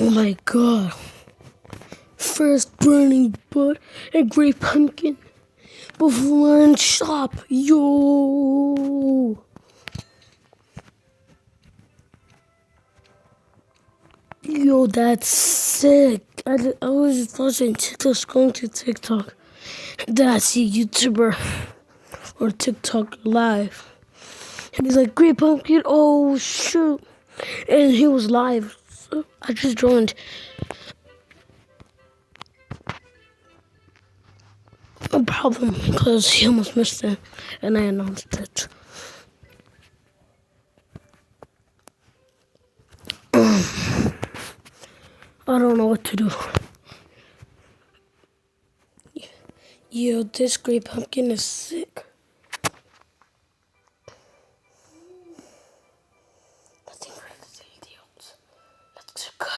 Oh my god. First burning bud and great pumpkin before in shop. Yo. Yo, that's sick. I was just watching TikTok, scrolling to TikTok. Then I see a YouTuber on TikTok live. And he's like, Great Pumpkin, oh shoot. And he was live. So I just joined. No problem, because he almost missed it. And I announced it. I don't know what to do. Yo, this Great Pumpkin is sick.